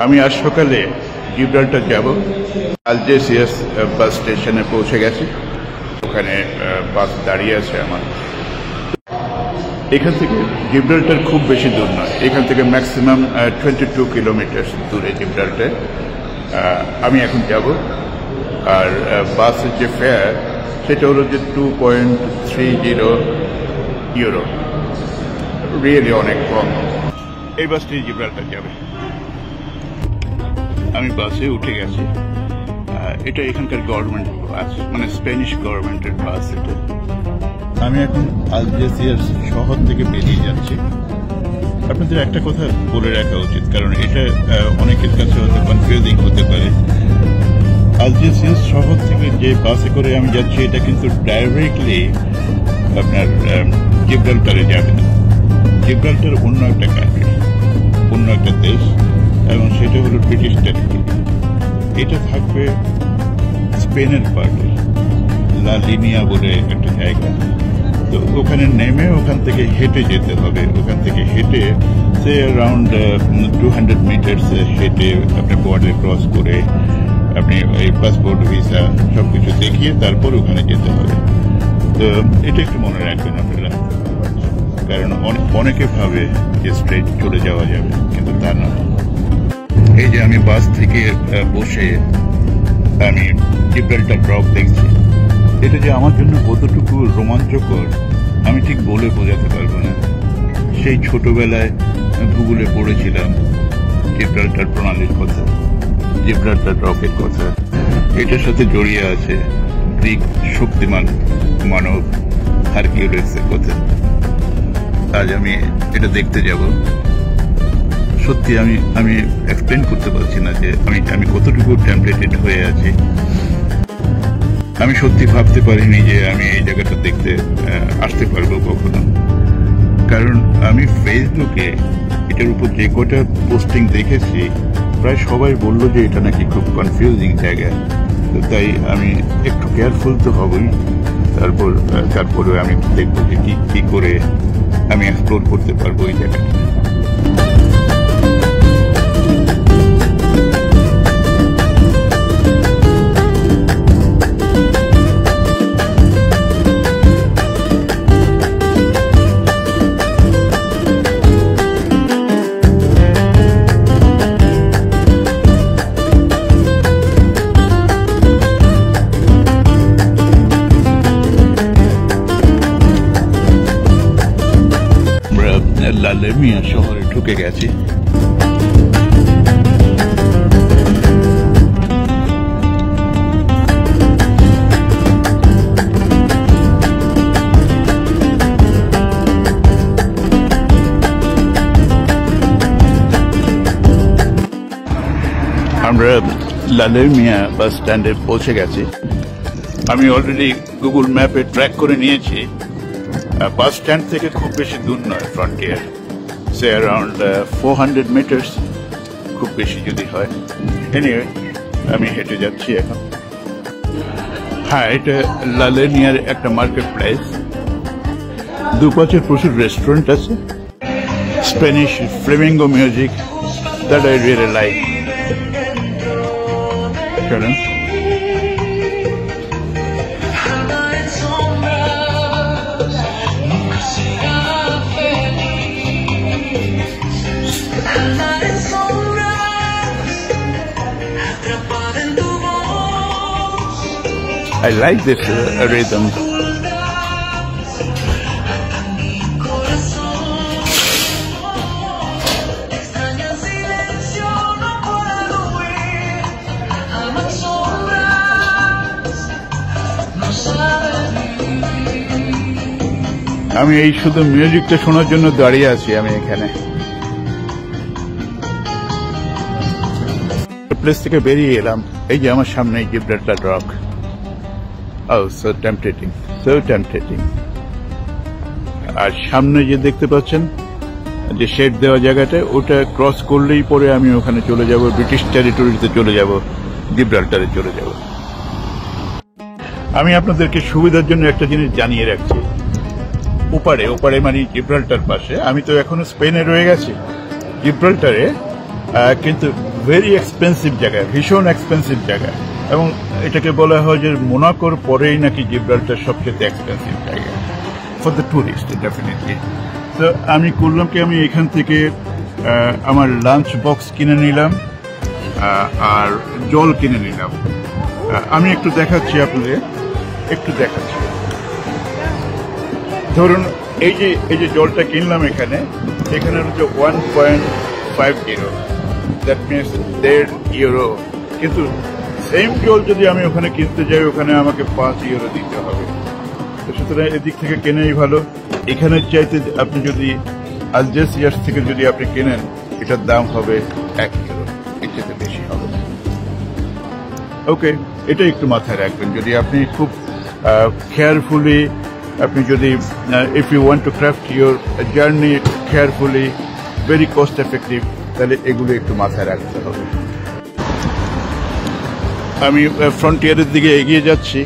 আমি আজ সকালে জিব্রাল্টার যাব। আলজেসিয়াস বাস স্টেশনে পৌঁছে গেছি। ওখানে বাস দাঁড়িয়ে আছে আমার। এখান থেকে জিব্রাল্টার খুব বেশি দূর নয়, এখান থেকে ম্যাক্সিমাম 22 কিলোমিটার দূরে জিব্রাল্টার। আমি এখন যাব। আর বাসের যে ফেয়ার সেটা হলো যে 2.30 ইউরো, রিয়েলি অনেক কম। এই বাসটি জিব্রাল্টার যাবে। আমি বাসে উঠে গেছি। এটা এখানকার গভর্নমেন্ট বাস, মানে স্প্যানিশ গভর্নমেন্টের বাস এটা। আমি এখন আলজেসিয়াস শহর থেকে বেরিয়ে যাচ্ছি। আপনাদের একটা কথা বলে রাখা উচিত, কারণ এটা অনেকের কাছে হয়তো কনফিউজিং হতে পারে। আলজেসিয়াস শহর থেকে যে বাসে করে আমি যাচ্ছি এটা কিন্তু ডাইরেক্টলি আপনার জিব্রাল্টারে যাবে না। জিব্রাল্টার অন্য একটা কান্ট্রি, অন্য একটা দেশ, এবং সেটা হলো ব্রিটিশ টেরিটরি। এটা থাকবে স্পেনের পার্টে, লা লিনিয়া বলে একটা জায়গা। তো ওখানে নেমে ওখান থেকে হেঁটে যেতে হবে। ওখান থেকে হেঁটে সে অ্যারাউন্ড 200 মিটার্স হেঁটে আপনি বর্ডার ক্রস করে আপনি এই পাসপোর্ট ভিসা সবকিছু দেখিয়ে তারপর ওখানে যেতে হবে। তো এটা একটু মনে রাখবেন আপনারা, কারণ অনেকে ভাবে যে স্ট্রেট চলে যাওয়া যাবে, কিন্তু তা না। এই যে আমি বাস থেকে বসে আমি জিব্রাল্টার ড্রপ দেখছি, এটা যে আমার জন্য কতটুকু রোমাঞ্চকর আমি ঠিক বলে বোঝাতে পারবো না। সেই ছোটবেলায় ভূগোলে পড়েছিলাম জিব্রাল্টার প্রণালীর কথা, জিব্রাল্টার ড্রপের কথা। এটার সাথে জড়িয়ে আছে গ্রিক শক্তিমান মানব হারকিউলিসের কথা। আজ আমি এটা দেখতে যাব। সত্যি আমি এক্সপ্লেন করতে পারছি না যে আমি কতটুকু টেম্পলেটেড হয়ে আছি। আমি সত্যি ভাবতে পারিনি যে আমি এই জায়গাটা দেখতে আসতে পারবো কখনো, কারণ আমি ফেসবুকে এটার উপর যে কটা পোস্টিং দেখেছি প্রায় সবাই বললো যে এটা নাকি খুব কনফিউজিং জায়গা। তো তাই আমি একটু কেয়ারফুল তো হবই। তারপরে আমি দেখবো যে কি করে আমি এক্সপ্লোর করতে পারবো এই জায়গাটা। লা লিনিয়া শহরে ঢুকে গেছি। আমরা লা লিনিয়া বাস স্ট্যান্ডে পৌঁছে গেছি। আমি অলরেডি গুগল ম্যাপে ট্র্যাক করে নিয়েছি। বাস স্ট্যান্ড থেকে খুব বেশি দূর নয় ফ্রন্টিয়ার, সে অ্যারাউন্ড 400 মিটার্স, খুব বেশি যদি হয়। এনিওয়ে আমি হেঁটে যাচ্ছি এখন। হ্যাঁ, এটা লা লিনিয়ার একটা মার্কেট প্লেস। দুপাশে প্রচুর রেস্টুরেন্ট আছে, Spanish Flamengo music, that I really like. চলুন। I like this rhythm. আমি এই শুধু মিউজিকটা শোনার জন্য দাঁড়িয়ে আছি। আমি এখানে প্লেস থেকে বেরিয়ে এলাম। এই যে আমার সামনে Gibraltar rock. Oh, so tempting, so tempting. আর সামনে যে দেখতে পাচ্ছেন যে শেড দেওয়া জায়গাটা, ওটা ক্রস করলেই পরে আমি ওখানে চলে যাব, ব্রিটিশ টেরিটরিতে চলে যাব, জিব্রাল্টারে চলে যাব। আমি আপনাদেরকে সুবিধার জন্য একটা জিনিস জানিয়ে রাখছি। ওপারে মানে জিব্রাল্টার পাশে, আমি তো এখনো স্পেনে রয়ে গেছি। জিব্রাল্টারে কিন্তু ভেরি এক্সপেন্সিভ জায়গা, ভীষণ এক্সপেন্সিভ জায়গা, এবং এটাকে বলা হয় যে মোনাকোর পরেই নাকি জিব্রাল্টার সবচেয়ে এক্সপেন্সিভ জায়গা ফর দ্য টুরিস্ট ডেফিনেটলি। তো আমি করলাম কি, আমি এখান থেকে আমার লাঞ্চ বক্স কিনে নিলাম আর জল কিনে নিলাম। আমি একটু দেখাচ্ছি আপনাদের, একটু দেখাচ্ছি। ধরুন এই যে জলটা কিনলাম এখানে হচ্ছে 1.50, দ্যাট মিনস €1.5, কিন্তু সেম জল যদি আমি ওখানে কিনতে যাই ওখানে আমাকে €5 দিতে হবে। তো সুতরাং এদিক থেকে কেনাই ভালো। এখানের চাইতে আপনি যদি আলজেসিয়াস থেকে যদি আপনি কেনেন এটার দাম হবে €1, এর চাইতে বেশি হবে। ওকে, এটা একটু মাথায় রাখবেন। যদি আপনি খুব কেয়ারফুলি, আপনি যদি if you want to craft your journey carefully, very cost effective, তাহলে এগুলো একটু মাথায় রাখতে হবে। আমি ফ্রন্টিয়ারের দিকে এগিয়ে যাচ্ছি।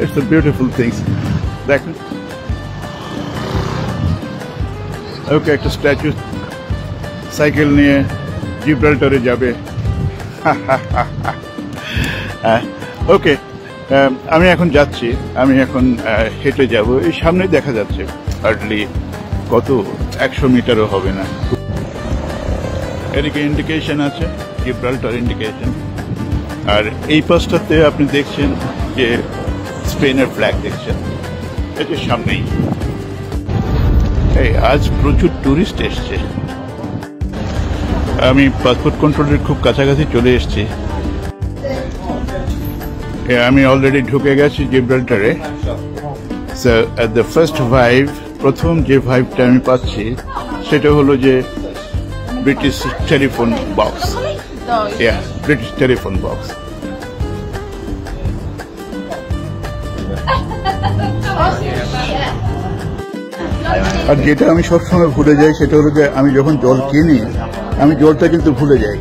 ইটস আ বিউটিফুল থিংস, দেখেন। ওকে, একটা স্ট্যাচু সাইকেল নিয়ে জিব্রাল্টারে যাবে। ওকে, আমি এখন যাচ্ছি, আমি এখন হেঁটে যাব। এই সামনে দেখা যাচ্ছে হার্ডলি কত 100 মিটারও হবে না। এদিকে ইন্ডিকেশন আছে, জিব্রাল্টার ইন্ডিকেশন, আর এই পাশটাতে আপনি দেখছেন যে স্পেনের ফ্ল্যাগ দেখছেন, এটা সামনেই। এই আজ প্রচুর টুরিস্ট এসছে। আমি পাসপোর্ট কন্ট্রোলের খুব কাছাকাছি চলে এসেছি। আমি অলরেডি ঢুকে গেছি জিব্রাল্টারে। দ্য ফার্স্ট ভাইব, প্রথম যে ভাইবটা আমি পাচ্ছি সেটা হলো যে British telephone box. British telephone box. আর যেটা আমি সবসময় ভুলে যাই সেটা হলো যে আমি যখন জল কিনি আমি জলটা কিন্তু ভুলে যাই।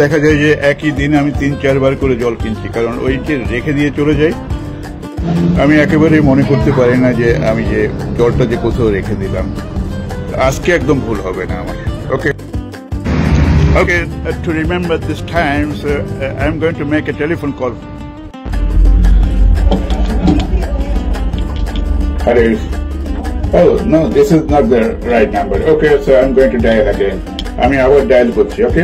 দেখা যায় যে একই দিনে আমি 3-4 বার করে জল কিনছি, কারণ ওই যে রেখে দিয়ে চলে যাই, আমি একেবারেই মনে করতে পারি না যে আমি যে জলটা যে কোথাও রেখে দিলাম। আজকে একদম ভুল হবে না আমার। ওকে, to remember this time, so I'm going to make a telephone call. Hello. Oh no, this is not the right number. Okay, so I'm going to dial again. আমি আবার ডায়াল করছি। Okay,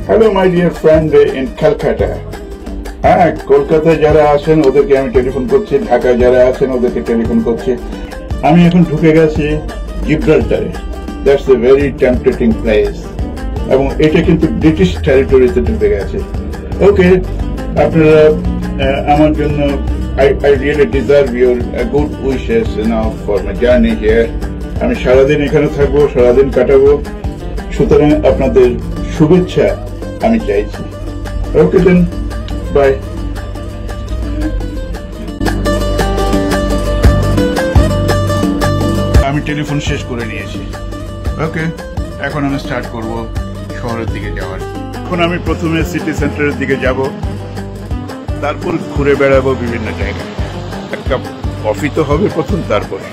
hello my dear friend in Calcutta. হ্যাঁ, কলকাতায় যারা আছেন ওদেরকে আমি telephone করছি, ঢাকায় যারা আছেন ওদেরকে টেলিফোন করছি। আমি এখন ঢুকে গেছি জিব্রাল্টারে। দ্যাটস এ ভেরি টেম্পটেটিং প্লেস, এবং এটা কিন্তু ব্রিটিশ টেরিটরিতে ঢুকে গেছে। ওকে, আপনারা আমার জন্য I really deserve your good wishes for my journey here. আমি সারাদিন এখানে থাকবো, সারাদিন কাটাবো, সুতরাং আপনাদের শুভেচ্ছা আমি চাইছি। ওকে দেন, বাই। আমি টেলিফোন শেষ করে নিয়েছি। ওকে, এখন আমি স্টার্ট করব শহরের দিকে যাওয়ার। এখন আমি প্রথমে সিটি সেন্টারের দিকে যাব, তারপর ঘুরে বেড়াবো বিভিন্ন জায়গায়। একটা কফি তো হবে প্রথম, তারপরে